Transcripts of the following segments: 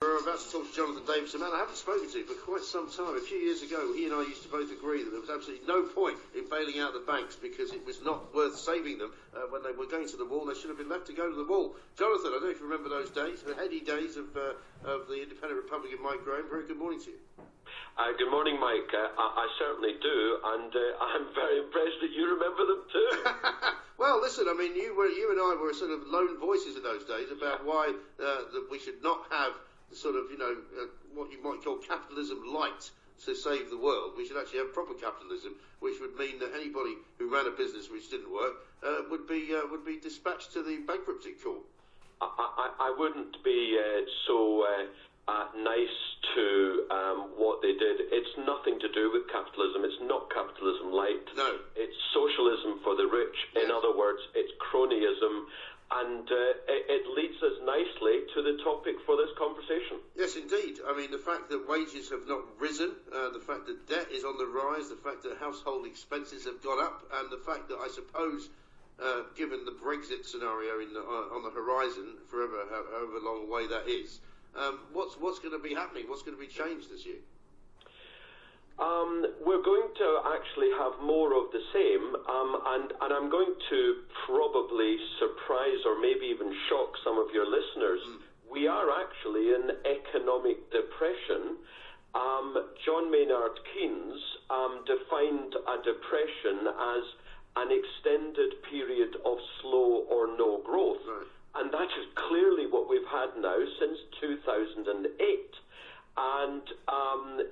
We're about to talk to Jonathan Davidson, man I haven't spoken to for quite some time. A few years ago, he and I used to both agree that there was absolutely no point in bailing out the banks because it was not worth saving them when they were going to the wall. They should have been left to go to the wall. Jonathan, I don't know if you remember those days, the heady days of the independent Republican Mike Graham. Very good morning to you. Good morning, Mike. I certainly do, and I'm very impressed that you remember them too. Well, listen, I mean, you and I were sort of lone voices in those days about why that we should not have sort of, what you might call capitalism light to save the world. We should actually have proper capitalism, which would mean that anybody who ran a business which didn't work would be dispatched to the bankruptcy court. I wouldn't be so nice to what they did. It's nothing to do with capitalism. It's not capitalism light. No. It's socialism for the rich. Yes. In other words, it's cronyism. And it leads us nicely to the topic for this conversation. Yes, indeed. I mean, the fact that wages have not risen, the fact that debt is on the rise, the fact that household expenses have gone up, and the fact that I suppose, given the Brexit scenario on the horizon, however long away that is, what's going to be happening? What's going to be changed this year? We're going to actually have more of the same, and I'm going to probably surprise or maybe even shock some of your listeners. We are actually in economic depression. John Maynard Keynes defined a depression as an extended period of slow or no growth. Right. And that is clearly what we've had now since 2008. And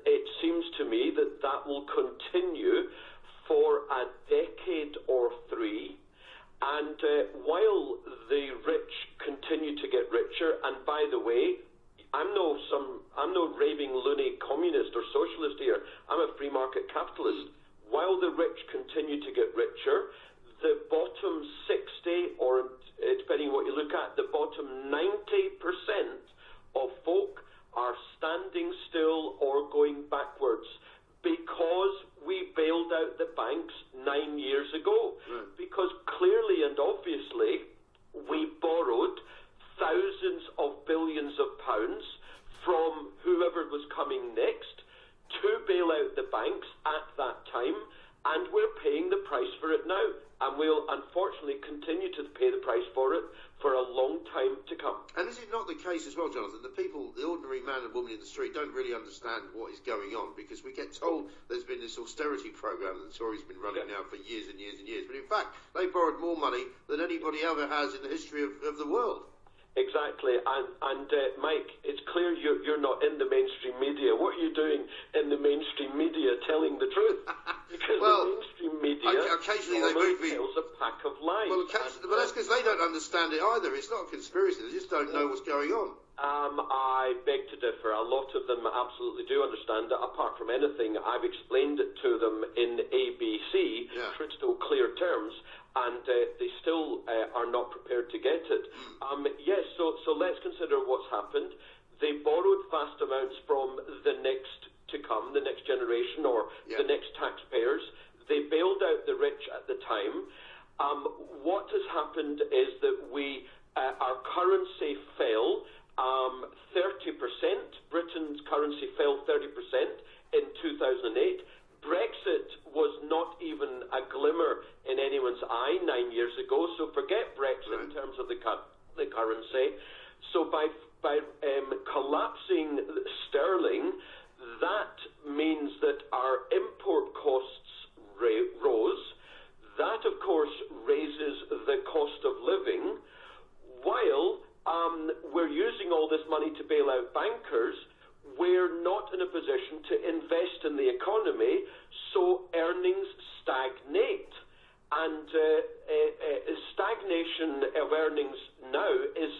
it seems to me that that will continue for a decade or three. And while the rich continue to get richer, and by the way, I'm no raving loony communist or socialist here. I'm a free market capitalist. While the rich continue to get richer, the bottom 60, or depending on what you look at, the bottom 90% of folk are standing still or going backwards because we bailed out the banks 9 years ago. Right. Because clearly and obviously we borrowed thousands of billions of pounds from whoever was coming next to bail out the banks at that time, and we're paying the price for it now. And we'll unfortunately continue to pay the price for it for a long time to come. And is it not the case as well, Jonathan, that people, the ordinary man and woman in the street, don't really understand what is going on? Because we get told there's been this austerity programme that the Tories have been running now for years and years and years. But in fact, they borrowed more money than anybody ever has in the history of the world. Exactly, and Mike, it's clear you're not in the mainstream media. What are you doing in the mainstream media telling the truth? Because the mainstream media occasionally they move me. tells a pack of lies. Well, but that's because they don't understand it either. It's not a conspiracy. They just don't know what's going on. I beg to differ. A lot of them absolutely do understand it. Apart from anything, I've explained it to them in ABC, crystal clear terms, and they still are not prepared to get it. Yes, so let's consider what's happened. They borrowed vast amounts from the next to come, the next generation, or the next taxpayers. They bailed out the rich at the time. What has happened is that our currency fell 30%. Britain's currency fell 30% in 2008. Brexit was not even a glimmer in anyone's eye 9 years ago, so forget Brexit in terms of the currency. So by collapsing sterling, that means that our import costs rose. That, of course, raises the cost of living, while we're using all this money to bail out bankers. We're not in a position to invest in the economy, so earnings stagnate. And stagnation of earnings now is,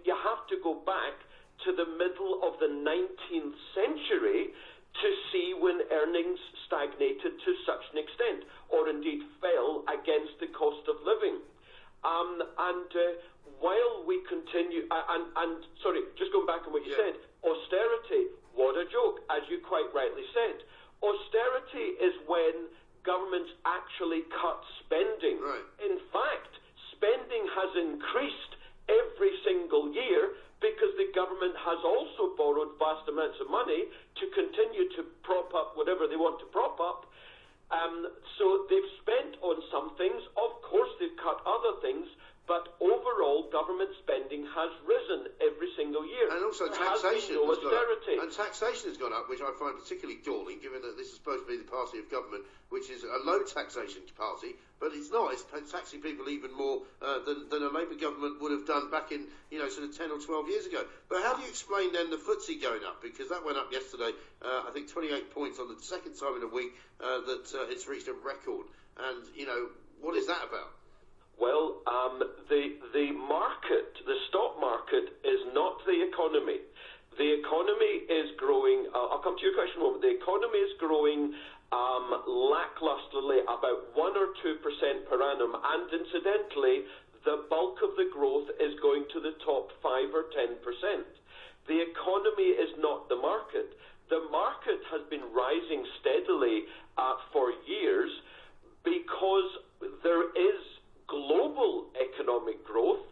you have to go back to the middle of the 19th century to see when earnings stagnated to such an extent, or indeed fell against the cost of living. While we continue, sorry, just going back on what you said, austerity, what a joke, as you quite rightly said. Austerity is when governments actually cut spending. Right. In fact, spending has increased every single year because the government has also borrowed vast amounts of money to continue to prop up whatever they want to prop up. So they've spent on some things. Of course, they've cut other things. But overall, government spending has risen every single year. And also taxation has gone up. And taxation has gone up, which I find particularly galling, given that this is supposed to be the party of government, which is a low taxation party, but it's not. It's taxing people even more than a Labour government would have done back in, sort of 10 or 12 years ago. But how do you explain then the FTSE going up? Because that went up yesterday, I think 28 points on the second time in a week that it's reached a record. And, what is that about? Well, the market, the stock market, is not the economy. The economy is growing. I'll come to your question in a moment. The economy is growing lacklusterly, about 1 or 2% per annum, and incidentally, the bulk of the growth is going to the top 5 or 10%. The economy is not the market. The market has been rising steadily for years because there is global economic growth,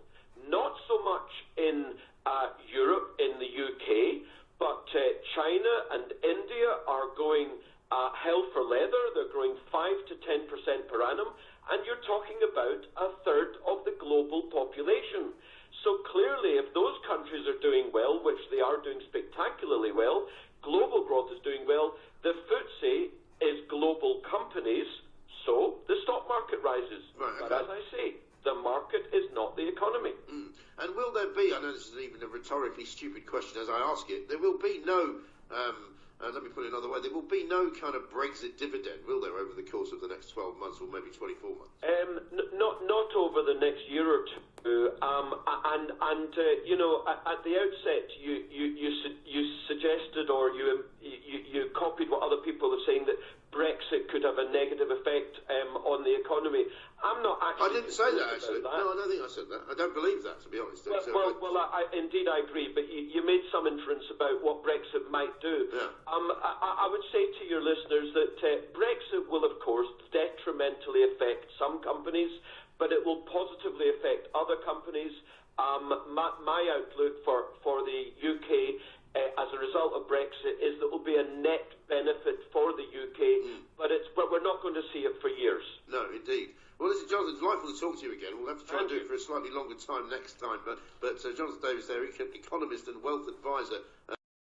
not so much in Europe, in the UK, but China and India are going hell for leather. They're growing 5 to 10% per annum, and you're talking about a third of the global population. So clearly, if those countries are doing well, which they are doing spectacularly well, global growth is doing well, the FTSE is global companies, so the stock market rises. Right, okay. But as I say, the market is not the economy. And will there be, I know this is even a rhetorically stupid question as I ask it, there will be no, let me put it another way, there will be no kind of Brexit dividend, will there, over the course of the next 12 months or maybe 24 months? Not over the next year or two. At the outset, you suggested or you copied what other people are saying, that Brexit could have a negative effect on the economy. I'm not actually. I didn't say that, actually. No, I don't think I said that. I don't believe that, to be honest. Indeed, I agree. But you made some inference about what Brexit might do. Yeah. I would say to your listeners that Brexit will, of course, detrimentally affect some companies, but it will positively affect other companies. My outlook for the UK as a result of Brexit is that it will be a net benefit for the UK, but we're not going to see it for years. No, indeed. Well, listen, Jonathan, it's delightful to talk to you again. We'll have to try and do it for a slightly longer time next time. But Jonathan Davis there, economist and wealth advisor.